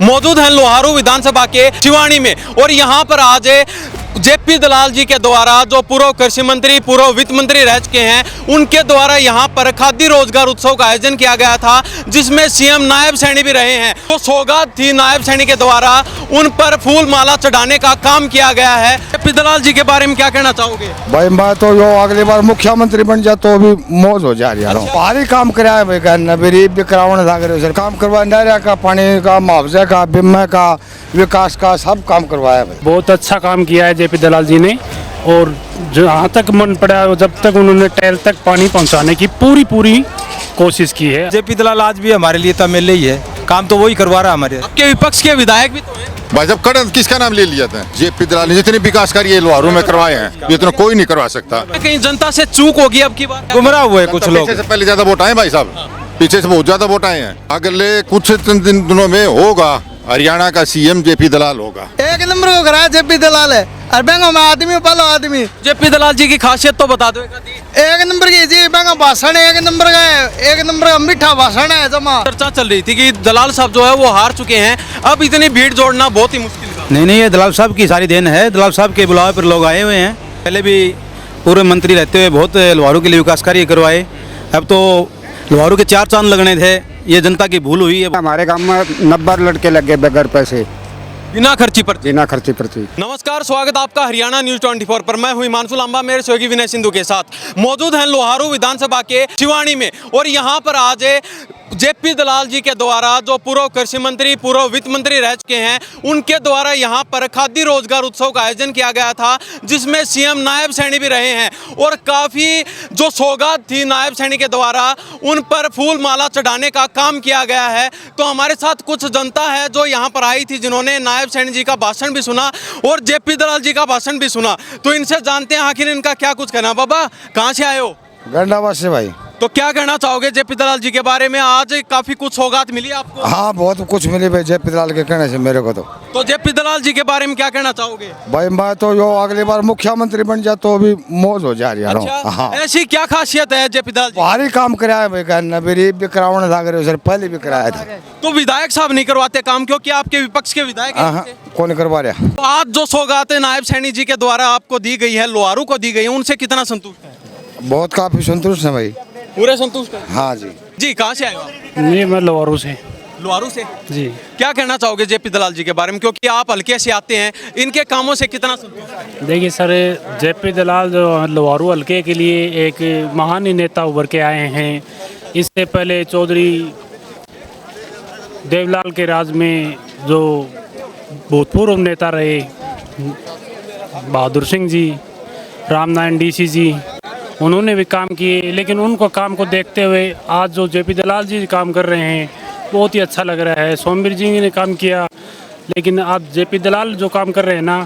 मौजूद हैं लोहारू विधानसभा के शिवानी में और यहाँ पर आज जेपी दलाल जी के द्वारा जो पूर्व कृषि मंत्री पूर्व वित्त मंत्री रह चुके हैं उनके द्वारा यहाँ पर खादी रोजगार उत्सव का आयोजन किया गया था जिसमें सीएम नायब सैनी भी रहे हैं। तो सौगात थी नायब सैनी के द्वारा उन पर फूल माला चढ़ाने का काम किया गया है। जेपी दलाल जी के बारे में क्या कहना चाहोगे? भाई मैं तो जो अगली बार मुख्यमंत्री बन जाए तो भी मौज हो जा रही है। भारी काम कराया भाई गरीब भी करावन सर काम करवाया, नहर का पानी का मुआवजे का बीमा का विकास का सब काम करवाया भाई। बहुत अच्छा काम किया है जेपी दलाल जी ने और जहाँ तक मन पड़ा जब तक उन्होंने टैल तक पानी पहुँचाने की पूरी कोशिश की है। जेपी दलाल आज भी हमारे लिए तमिल ही है, काम तो वही करवा रहा है हमारे। आपके विपक्ष के विधायक भी तो हैं। भाई जब कड़न किसका नाम ले लिया था? जेपी दलाल ने जितने विकास कार्य लोहारू में करवाए हैं इतना कोई नहीं करवा सकता। कहीं जनता से चूक होगी अब की बार? गुमराह हुए कुछ लोग। पीछे से पहले ज्यादा वोट आए भाई साहब, पीछे से बहुत ज्यादा वोट आए हैं। अगले कुछ दिनों में होगा हरियाणा का सीएम जेपी दलाल होगा। एक नंबर को कराया जेपी दलाल है और बैंकों में आदमी पालो आदमी। जेपी दलाल जी की खासियत तो बता दो। एक नंबर की जी बैंकों भाषण एक नंबर का है, एक नंबर का मीठा भाषण है जमा। चर्चा चल रही थी कि दलाल साहब जो है वो हार चुके हैं, अब इतनी भीड़ जोड़ना बहुत ही मुश्किल था। नहीं, ये दलाल साहब की सारी देन है। दलाल साहब के बुलावे पर लोग आए हुए हैं। पहले भी पूर्व मंत्री रहते हुए बहुत लोहारू के लिए विकास कार्य करवाए। अब तो लोहारू के 4 चांद लगने थे, ये जनता की भूल हुई है। हमारे गांव में 90 लड़के लगे बगैर पैसे बिना खर्ची पर। नमस्कार, स्वागत आपका हरियाणा न्यूज 24 पर। मैं हूं हिमांशु लांबा, मेरे सहयोगी विनय सिंधु के साथ मौजूद हैं लोहारू विधानसभा के शिवानी में और यहां पर आज जेपी दलाल जी के द्वारा जो पूर्व कृषि मंत्री पूर्व वित्त मंत्री रह चुके हैं उनके द्वारा यहां पर खादी रोजगार उत्सव का आयोजन किया गया था जिसमें सीएम नायब सैनी भी रहे हैं और काफ़ी जो सौगात थी नायब सैनी के द्वारा उन पर फूल माला चढ़ाने का काम किया गया है। तो हमारे साथ कुछ जनता है जो यहाँ पर आई थी जिन्होंने नायब सैनी जी का भाषण भी सुना और जेपी दलाल जी का भाषण भी सुना। तो इनसे जानते हैं आखिर इनका क्या कुछ कहना। बाबा कहाँ से आए हो? गंडाबाद से भाई। तो क्या कहना चाहोगे जेपी दलाल जी के बारे में? आज काफी कुछ सौगात मिली आपको? हाँ बहुत कुछ मिली भाई जेपी दलाल के कहने से मेरे को तो जेपी दलाल जी के बारे में क्या कहना चाहोगे? भाई मैं तो जो अगली बार मुख्यमंत्री बन जाए तो भी मौज हो जा रही है। अच्छा, हाँ ऐसी क्या खासियत है जेपी दलाल जी? भारी काम कराया भाई गरीब भी करावन सर पहले भी कराया था। तो विधायक साहब नहीं करवाते काम क्योंकि आपके विपक्ष के विधायक हैं? कौन करवा रहा? तो आज जो सौगात नायब सैनी जी के द्वारा आपको दी गई है, लोहारू को दी गई है, उनसे कितना संतुष्ट है? बहुत काफी संतुष्ट है भाई। पूरे संतुष्ट है? हाँ जी। जी कहाँ से आए हो आप? नहीं, मैं लोहारू से। लोहारू से जी। क्या कहना चाहोगे जेपी दलाल जी के बारे में क्योंकि आप हल्के से आते हैं, इनके कामों से कितना संतुष्ट है? देखिए सर, जेपी दलाल जो लोहारू हल्के के लिए एक महान ही नेता उभर के आए हैं। इससे पहले चौधरी देवलाल के राज में जो भूतपूर्व नेता रहे बहादुर सिंह जी, रामनारायण डीसी जी, उन्होंने भी काम किए। लेकिन उनको काम को देखते हुए आज जो जेपी दलाल जी काम कर रहे हैं बहुत ही अच्छा लग रहा है। सोमवीर जी ने काम किया लेकिन अब जेपी दलाल जो काम कर रहे हैं ना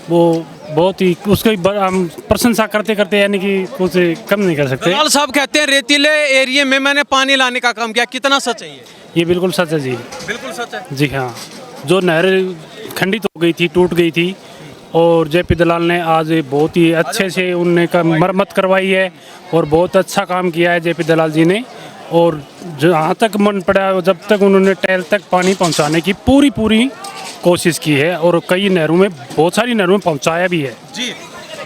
वो बहुत ही उसकी हम प्रशंसा करते करते यानी कि कुछ कम नहीं कर सकते। दलाल साहब कहते हैं रेतीले एरिया में मैंने पानी लाने का काम किया, कितना सच है ये? बिल्कुल सच है जी। बिल्कुल सच है जी हाँ। जो नहर खंडित हो गई थी, टूट गई थी और जेपी दलाल ने आज बहुत ही अच्छे से उनने का मरम्मत करवाई है और बहुत अच्छा काम किया है जेपी दलाल जी ने। और जहाँ तक मन पड़ा जब तक उन्होंने टैल तक पानी पहुँचाने की पूरी कोशिश की है और कई नहरों में बहुत सारी नहरों में पहुँचाया भी है। जी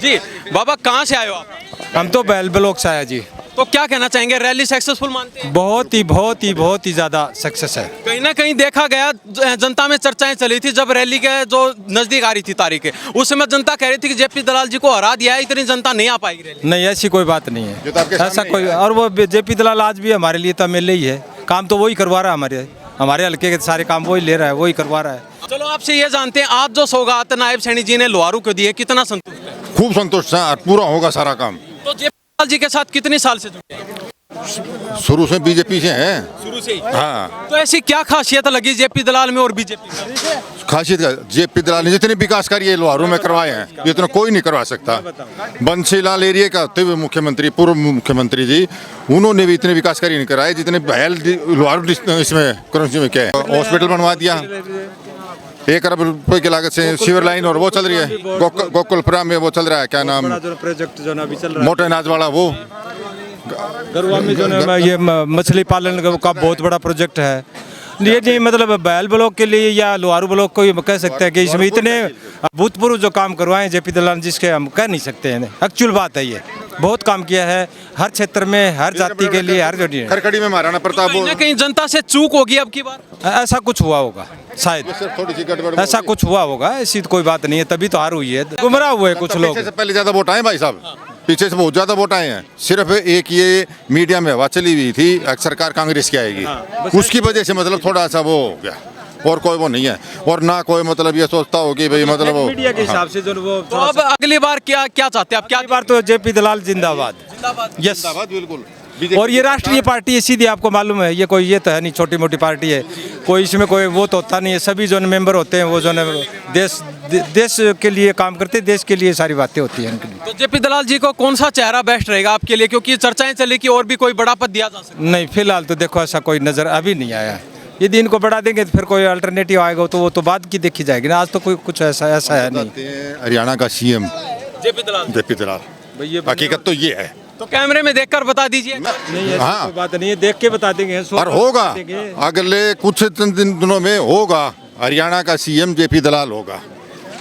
जी। बाबा कहाँ से आए हो आप? हम तो बैल ब्लॉक से आए जी। तो क्या कहना चाहेंगे, रैली सक्सेसफुल मानते हैं? बहुत ही ज्यादा सक्सेस है। कहीं ना कहीं देखा गया जनता में चर्चाएं चली थी जब रैली के जो नजदीक आ रही थी तारीख, उस समय जनता कह रही थी कि जेपी दलाल जी को हरा दिया है, इतनी जनता नहीं आ पाएगी रैली। नहीं, ऐसी कोई बात नहीं है, ऐसा कोई। और वो जेपी दलाल आज भी हमारे लिए तमिल ही है, काम तो वही करवा रहा है। हमारे हल्के के सारे काम वही ले रहा है, वही करवा रहा है। चलो आपसे ये जानते हैं, आज जो सौगात नायब सैनी जी ने लोहारू को दी है कितना संतुष्ट है? खूब संतुष्ट है, पूरा होगा सारा काम। तो जेपी दलाल जी के साथ कितने साल से जुड़े हैं? शुरू से बीजेपी से हैं। शुरू से ही? हाँ। तो ऐसी क्या खासियत लगी जेपी दलाल में और बीजेपी में? खासियत जेपी दलाल ने जितने विकास कार्य लोहारू में करवाए हैं इतना कोई नहीं करवा सकता। बंसीलाल एरिया का होते हुए मुख्यमंत्री पूर्व मुख्यमंत्री जी, उन्होंने भी इतने विकास कार्य नहीं कराए जितने बहल लोहारू इसमें करंसी में क्या है। हॉस्पिटल बनवा दिया 1 अरब रुपए की लागत से, सीवर लाइन और वो चल रही है गोकुलपुरा में, वो चल रहा है क्या नाम प्रोजेक्ट जो अभी चल रहा है मोटे अनाज वाला, वो गरुआ में जो ये मछली पालन का बहुत बड़ा प्रोजेक्ट है। ये जी मतलब बैल ब्लॉक के लिए या लोहारू ब्लॉक को ये कह सकते हैं कि इसमें इतने भूतपूर्व जो काम करवाए जेपी दलाल जिसके हम कह नहीं सकते हैं। एक्चुअल बात है, ये बहुत काम किया है हर क्षेत्र में, हर जाति के लिए, हर जो खरखड़ी में महाराणा प्रताप कहीं ना कहीं जनता से चूक होगी अब की बार। ऐसा कुछ हुआ होगा शायद, थोड़ी सी गड़बड़ ऐसा कुछ हुआ होगा, ऐसी तो कोई बात नहीं है, तभी तो हार हुई है, गुमराह हुए हैं कुछ लोग। पीछे से पहले ज्यादा वोट आए भाई साहब, पीछे से बहुत ज्यादा वोट आए हैं। सिर्फ एक ये मीडिया में हवा चली हुई थी सरकार कांग्रेस की आएगी, उसकी वजह से मतलब थोड़ा सा वो हो गया, और कोई वो नहीं है। और ना कोई मतलब ये सोचता हो कि भाई मतलब वो मीडिया के हिसाब से जो वो तो अब अगली बार क्या क्या चाहते हैं आप? क्या अगली बार तो जेपी दलाल जिंदाबाद। यस, बिल्कुल। और ये राष्ट्रीय पार्टी है सीधी, आपको मालूम है, ये कोई ये तो है नहीं छोटी मोटी पार्टी है, कोई इसमें कोई वो तो होता नहीं है, सभी जो मेंबर होते हैं वो जो देश के लिए काम करते हैं, देश के लिए सारी बातें होती हैं उनके लिए। तो जेपी दलाल जी को कौन सा चेहरा बेस्ट रहेगा आपके लिए, क्योंकि चर्चाएं चली कि और भी कोई बड़ा पद दिया जा सकता नहीं, फिलहाल तो देखो ऐसा कोई नज़र अभी नहीं आया। यदि इनको बढ़ा देंगे तो फिर कोई अल्टरनेटिव आएगा तो वो तो बाद की देखी जाएगी ना, आज तो कोई कुछ ऐसा है नहीं। हरियाणा का सीएम है जेपी दलाल। हकीकत तो ये है। तो कैमरे में देखकर बता दीजिए। नहीं ऐसी हाँ। कोई बात नहीं है, देख के बता देंगे। और होगा अगले कुछ दिनों में होगा, हरियाणा का सीएम जेपी दलाल होगा।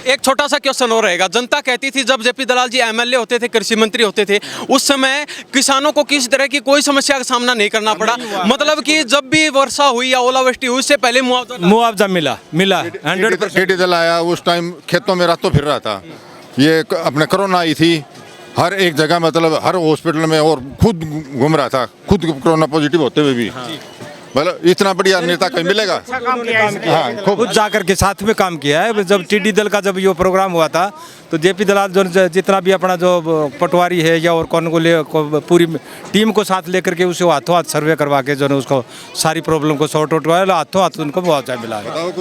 एक छोटा सा क्वेश्चन और रहेगा, जनता कहती थी जब जेपी दलाल जी एमएलए होते थे, कृषि मंत्री होते थे, उस समय किसानों को किसी तरह की कोई समस्या का सामना नहीं करना पड़ा, मतलब कि जब भी वर्षा हुई या ओलावृष्टि हुई उससे पहले मुआवजा मिला 100%। टीडी दल आया उस टाइम खेतों में रातों फिर रहा था, ये अपने कोरोना आई थी, हर एक जगह मतलब हर हॉस्पिटल में, और खुद घूम रहा था, खुद कोरोना पॉजिटिव होते हुए भी। मतलब इतना बढ़िया नेता कहीं मिलेगा? हाँ, खुद जाकर के साथ में काम किया है। जब टीडी दल का जब ये प्रोग्राम हुआ था तो जेपी दलाल जो जितना भी अपना जो पटवारी है या और कौन को पूरी टीम को साथ लेकर के उसे हाथों हाथ सर्वे करवा के जो है उसको सारी प्रॉब्लम को सॉर्ट आउट करवाया, हाथों हाथ उनको मुआवजा मिला है।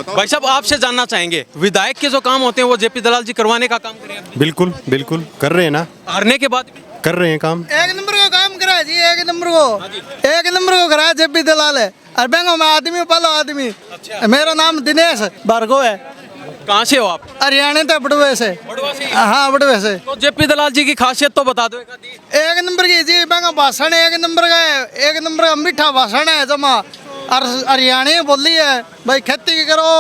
भाई साहब आपसे जानना चाहेंगे, विधायक के जो काम होते हैं वो जेपी दलाल जी करवाने का काम करेंगे? बिल्कुल बिल्कुल कर रहे हैं ना, हारने के बाद भी कर रहे हैं काम। एक नंबर को काम करा है जी, एक नंबर को करा है जेपी दलाल है। और बेंगो में आदमी पहला आदमी। मेरा नाम दिनेश भार्गव है। कहाँ से हो आप? हरियाणा तो बड़वे से। हाँ बड़वे से। तो जेपी दलाल जी की खासियत तो बता दो एक आधी। एक नंबर की जी, बेंगो भाषण एक नंबर का है, एक नंबर का मीठा भाषण है जमा। और हरियाणी बोली है भाई, खेती करो,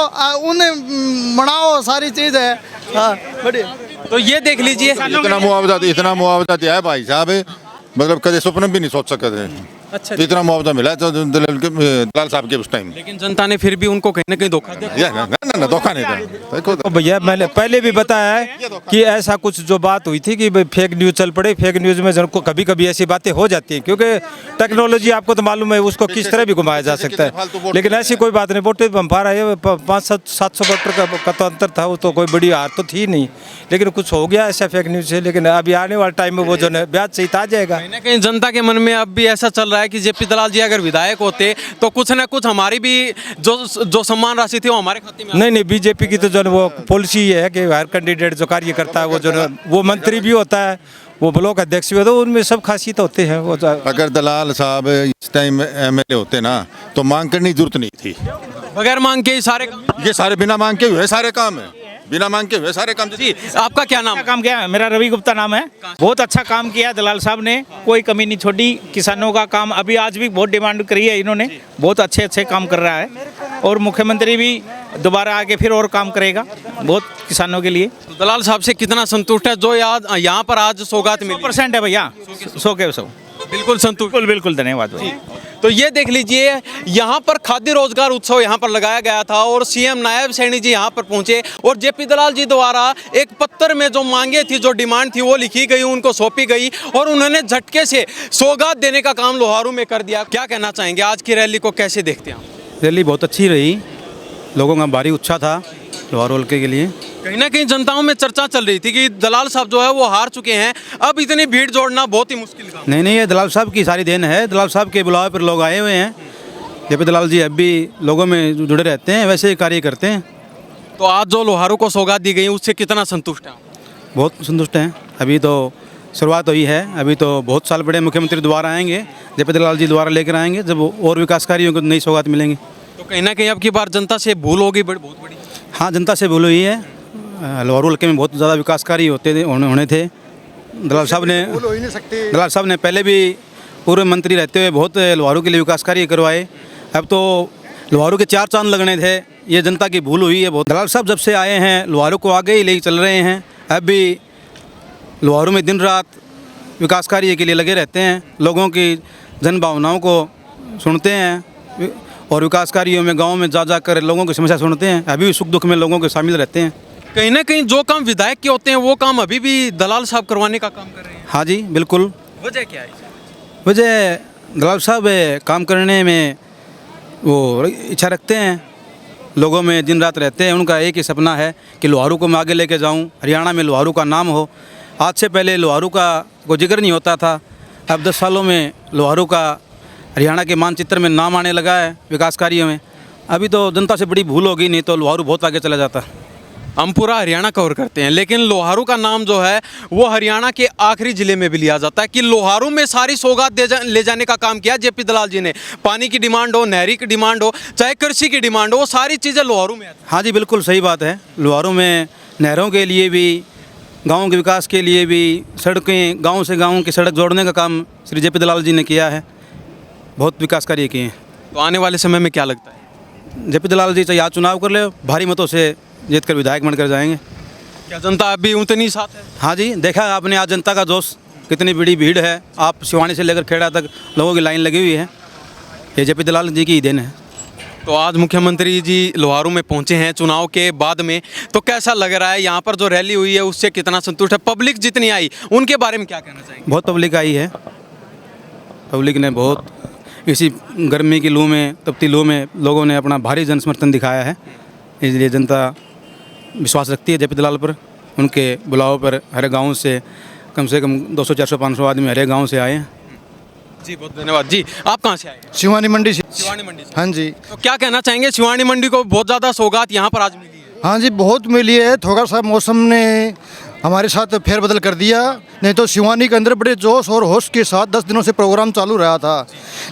उन्हें बनाओ, सारी चीज है। हाँ बढ़िया। तो ये देख लीजिए, इतना मुआवजा दिया है भाई साहब, मतलब कभी स्वप्न भी नहीं सोच सकते थे। अच्छा तो इतना मुआवजा मिला है तो दलाल साहब के उस टाइम। लेकिन जनता ने फिर भी उनको कहीं ना कहीं धोखा दिया। ना धोखा नहीं था। देखो तो भैया मैंने पहले भी बताया है कि ऐसा कुछ जो बात हुई थी कि फेक न्यूज़ चल पड़े, फेक न्यूज़ में जन को कभी कभी ऐसी बातें हो जाती हैं, क्योंकि टेक्नोलॉजी आपको तो मालूम है उसको किस तरह भी घुमाया जा सकता है। लेकिन ऐसी कोई बात नहीं, वोट बम्फार है, 500-700 वोटर का तो अंतर था, वो तो कोई बड़ी हार तो थी नहीं, लेकिन कुछ हो गया ऐसा फेक न्यूज़ से। लेकिन अभी आने वाले टाइम में वो जो है ब्याज सहित आ जाएगा। कहीं ना कहीं जनता के मन में अब भी ऐसा चल रहा है कि जेपी दलाल जी अगर विधायक होते तो कुछ ना कुछ हमारी भी जो सम्मान राशि थी वो हमारे खाते में। नहीं, बीजेपी की तो जो वो पॉलिसी है कि हर कैंडिडेट जो कार्य करता है वो जो वो मंत्री भी होता है, वो ब्लॉक अध्यक्ष भी होता है, उनमें सब खासियत होते हैं। वो अगर दलाल साहब इस टाइम एमएलए होते ना तो मांग करने की जरूरत नहीं थी। बगैर मांग के ही सारे काम। ये सारे बिना मांग के हुए सारे काम है, बिना मांग के हुए सारे काम। जी आपका क्या नाम? काम किया, मेरा रवि गुप्ता नाम है। बहुत अच्छा काम किया दलाल साहब ने, कोई कमी नहीं छोड़ी। किसानों का काम अभी आज भी बहुत डिमांड करी है इन्होंने, बहुत अच्छे काम कर रहा है। और मुख्यमंत्री भी दोबारा आके फिर और काम करेगा बहुत किसानों के लिए। तो दलाल साहब से कितना संतुष्ट है जो यहाँ पर आज सौगात मिली? 100% है भैया, 100 के 100 बिल्कुल संतुष्ट। बिल्कुल धन्यवाद भाई। तो ये देख लीजिए, यहाँ पर खाद्य रोजगार उत्सव यहाँ पर लगाया गया था और सीएम नायब सैनी जी यहाँ पर पहुंचे और जेपी दलाल जी द्वारा एक पत्र में जो मांगे थी, जो डिमांड थी वो लिखी गई, उनको सौंपी गई और उन्होंने झटके से सौगात देने का काम लोहारू में कर दिया। क्या कहना चाहेंगे, आज की रैली को कैसे देखते हैं? रैली बहुत अच्छी रही, लोगों का भारी उत्साह था लोहारू हल्के के लिए। कहीं ना कहीं जनताओं में चर्चा चल रही थी कि दलाल साहब जो है वो हार चुके हैं, अब इतनी भीड़ जोड़ना बहुत ही मुश्किल काम। नहीं, ये दलाल साहब की सारी देन है, दलाल साहब के बुलावे पर लोग आए हुए हैं। जेपी दलाल जी अब भी लोगों में जुड़े रहते हैं, वैसे ही कार्य करते हैं। तो आज जो लोहारू को सौगात दी गई उससे कितना संतुष्ट है? बहुत संतुष्ट हैं। अभी तो शुरुआत हुई है, अभी तो बहुत साल बड़े मुख्यमंत्री दोबारा आएंगे, जेपी दलाल जी दोबारा लेकर आएंगे, जब और विकास कार्यों को नई सौगात मिलेंगी। तो कहीं ना कहीं अब की बार जनता से भूल होगी बहुत बड़ी। हाँ, जनता से भूल हुई है। लोहारू हल्के में बहुत ज़्यादा विकास कार्य होने थे। दलाल साहब ने पहले भी पूर्व मंत्री रहते हुए बहुत लोहारू के लिए विकास कार्य करवाए। अब तो लोहारू के चार चांद लगने थे, ये जनता की भूल हुई है बहुत। दलाल साहब जब से आए हैं लोहारू को आगे ही ले चल रहे हैं। अब भी लोहारू में दिन रात विकास कार्य के लिए लगे रहते हैं, लोगों की जन भावनाओं को सुनते हैं और विकास कार्यों में गाँव में जा कर लोगों की समस्या सुनते हैं। अभी भी सुख दुख में लोगों के शामिल रहते हैं। कहीं ना कहीं जो काम विधायक के होते हैं वो काम अभी भी दलाल साहब करवाने का काम कर रहे हैं। हाँ जी बिल्कुल। वजह क्या है? वजह दलाल साहब काम करने में वो इच्छा रखते हैं, लोगों में दिन रात रहते हैं। उनका एक ही सपना है कि लोहारू को मैं आगे लेके जाऊं, हरियाणा में लोहारू का नाम हो। आज से पहले लोहारू का कोई जिक्र नहीं होता था, अब 10 सालों में लोहारू का हरियाणा के मानचित्र में नाम आने लगा है विकास कार्यों में। अभी तो जनता से बड़ी भूल होगी, नहीं तो लोहारू बहुत आगे चला जाता। हम पूरा हरियाणा कवर करते हैं, लेकिन लोहारू का नाम जो है वो हरियाणा के आखिरी ज़िले में भी लिया जाता है कि लोहारू में सारी सौगात ले जाने का काम किया जेपी दलाल जी ने। पानी की डिमांड हो, नहरी की डिमांड हो, चाहे कृषि की डिमांड हो, वो सारी चीज़ें लोहारू में आती हैं। हाँ जी बिल्कुल सही बात है। लोहारू में नहरों के लिए भी, गाँव के विकास के लिए भी, सड़कें, गाँव से गाँव की सड़क जोड़ने का काम श्री जेपी दलाल जी ने किया है। बहुत विकास कार्य किए हैं। तो आने वाले समय में क्या लगता है? जेपी दलाल जी चाहे आज चुनाव कर ले, भारी मतों से जीत कर विधायक बनकर जाएंगे। क्या जनता अभी उतनी साथ है? हाँ जी, देखा आपने आज जनता का जोश, कितनी बड़ी भीड़ है। आप सिवानी से लेकर खेड़ा तक लोगों की लाइन लगी हुई है। ये जेपी दलाल जी की ही देन है। तो आज मुख्यमंत्री जी लोहारू में पहुंचे हैं चुनाव के बाद में, तो कैसा लग रहा है? यहाँ पर जो रैली हुई है उससे कितना संतुष्ट है? पब्लिक जितनी आई उनके बारे में क्या कहना चाहेंगे? बहुत पब्लिक आई है। पब्लिक ने बहुत इसी गर्मी की लू में, तपती लू में लोगों ने अपना भारी जन समर्थन दिखाया है। इसलिए जनता विश्वास रखती है जेपी दलाल पर। उनके बुलाव पर हर गांव से कम 200, 400, 500 आदमी हर गांव से आए हैं। जी बहुत धन्यवाद। जी आप कहाँ से आए? शिवानी मंडी से। शिवानी मंडी से। हाँ जी। तो क्या कहना चाहेंगे? शिवानी मंडी को बहुत ज़्यादा सौगात यहाँ पर आज मिली है। हाँ जी, बहुत मिली है। थोड़ा सा मौसम ने हमारे साथ फेरबदल कर दिया, नहीं तो शिवानी के अंदर बड़े जोश और होश के साथ 10 दिनों से प्रोग्राम चालू रहा था।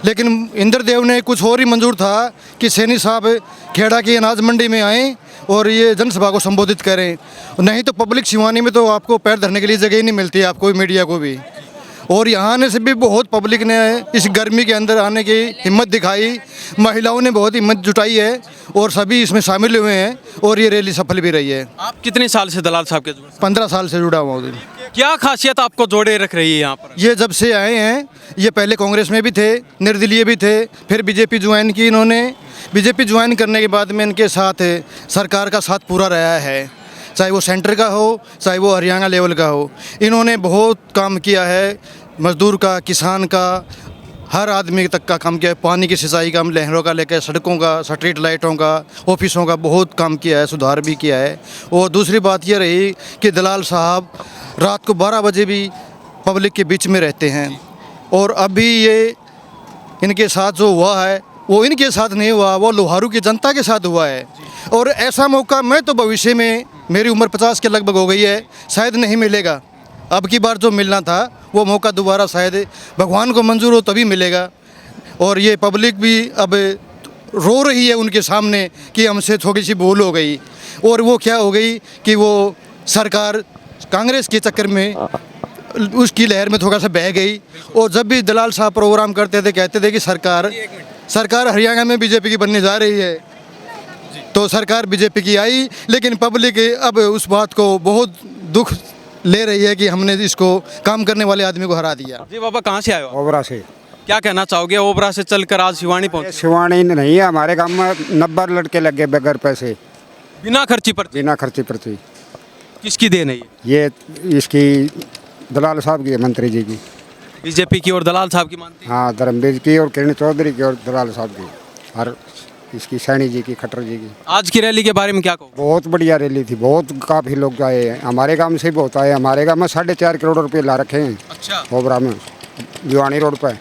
लेकिन इंद्रदेव ने कुछ और ही मंजूर था कि सैनी साहब खेड़ा की अनाज मंडी में आएँ और ये जनसभा को संबोधित करें। नहीं तो पब्लिक शिवानी में तो आपको पैर धरने के लिए जगह ही नहीं मिलती है, आपको मीडिया को भी। और यहाँ आने से भी बहुत पब्लिक ने इस गर्मी के अंदर आने की हिम्मत दिखाई, महिलाओं ने बहुत हिम्मत जुटाई है और सभी इसमें शामिल हुए हैं और ये रैली सफल भी रही है। आप कितने साल से दलाल साहब के जुड़े? 15 साल से जुड़ा हुआ हूँ। क्या खासियत आपको जोड़े रख रही है यहाँ पर? ये जब से आए हैं, ये पहले कांग्रेस में भी थे, निर्दलीय भी थे, फिर बीजेपी ज्वाइन की इन्होंने। बीजेपी ज्वाइन करने के बाद में इनके साथ सरकार का साथ पूरा रहा है, चाहे वो सेंटर का हो चाहे वो हरियाणा लेवल का हो। इन्होंने बहुत काम किया है, मजदूर का, किसान का, हर आदमी तक का काम किया है। पानी की सिंचाई का, नहरों का लेकर सड़कों का, स्ट्रीट लाइटों का, ऑफिसों का बहुत काम किया है, सुधार भी किया है। और दूसरी बात ये रही कि दलाल साहब रात को 12 बजे भी पब्लिक के बीच में रहते हैं। और अभी ये इनके साथ जो हुआ है वो इनके साथ नहीं हुआ, वो लोहारू की जनता के साथ हुआ है। और ऐसा मौका मैं तो भविष्य में, मेरी उम्र 50 के लगभग हो गई है, शायद नहीं मिलेगा। अब की बार जो मिलना था वो मौका दोबारा शायद भगवान को मंजूर हो तभी मिलेगा। और ये पब्लिक भी अब रो रही है उनके सामने कि हमसे थोड़ी सी भूल हो गई। और वो क्या हो गई कि वो सरकार कांग्रेस के चक्कर में उसकी लहर में थोड़ा सा बह गई। और जब भी दलाल साहब प्रोग्राम करते थे कहते थे कि सरकार हरियाणा में बीजेपी की बनने जा रही है। तो सरकार बीजेपी की आई, लेकिन पब्लिक अब उस बात को बहुत दुख ले रही है कि हमने इसको काम करने वाले आदमी को हरा दिया। जी बाबा कहाँ से आए हो? ओबरा से। क्या कहना चाहोगे? ओबरा से चलकर आज शिवानी पहुँचे। शिवानी नहीं है, हमारे गांव में 90 लड़के लगे बगैर पैसे, बिना खर्ची पर। बिना खर्ची पर्ची। किसकी देन है ये इसकी दलाल साहब की है, मंत्री जी की। बीजेपी की और दलाल साहब की मानती है? हाँ, धर्मवीर की और किरण चौधरी की और दलाल साहब की, और इसकी सैनी जी की, खट्टर जी की। आज की रैली के बारे में क्या कहो? बहुत बढ़िया रैली थी, बहुत काफ़ी लोग आए हैं। हमारे गांव से बहुत आए। हमारे गांव में 4.5 करोड़ रुपए ला रखे हैं। अच्छा। ओबरा में भिवानी रोड पर।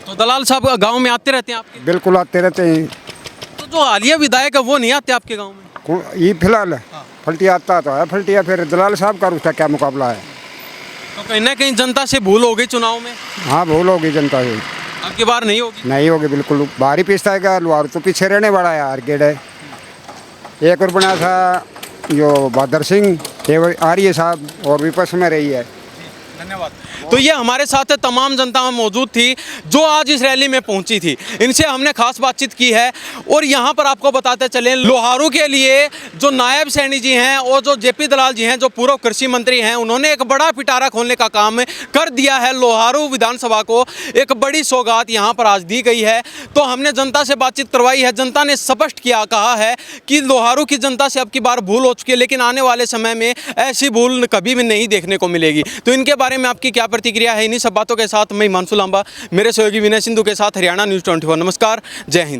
तो दलाल साहब गांव में आते रहते हैं आपके? बिल्कुल आते रहते हैं। तो जो हालिया विधायक है वो नहीं आते आपके गांव में? ये फिलहाल फल्टिया आता तो है, फल्टिया फिर दलाल साहब का उसका क्या मुकाबला है। तो कहीं ना कहीं जनता से भूल हो गई चुनाव में। हाँ, भूल होगी जनता से। अब की बार नहीं होगी? नहीं होगी बिल्कुल। भारी पिसता है लोहारू तो पीछे रहने वाला है यार। गेड़ है एक और बना था जो बहादुर सिंह, आर्य साहब और विपक्ष में रही है। धन्यवाद। तो ये हमारे साथ तमाम जनता मौजूद थी जो आज इस रैली में पहुंची थी, इनसे हमने खास बातचीत की है। और यहाँ पर आपको बताते चले, लोहारू के लिए जो नायब सैनी जी हैं और जो जेपी दलाल जी हैं जो पूर्व कृषि मंत्री हैं, उन्होंने एक बड़ा पिटारा खोलने का काम कर दिया है। लोहारू विधानसभा को एक बड़ी सौगात यहाँ पर आज दी गई है। तो हमने जनता से बातचीत करवाई है, जनता ने स्पष्ट किया कहा है कि लोहारू की जनता से अब की बार भूल हो चुकी है, लेकिन आने वाले समय में ऐसी भूल कभी भी नहीं देखने को मिलेगी। तो इनके बारे में आपकी क्या प्रतिक्रिया है? इन्हीं सब बातों के साथ मैं हिमांशु लांबा, मेरे सहयोगी विनय सिंधु के साथ हरियाणा न्यूज़ 24। नमस्कार, जय हिंद।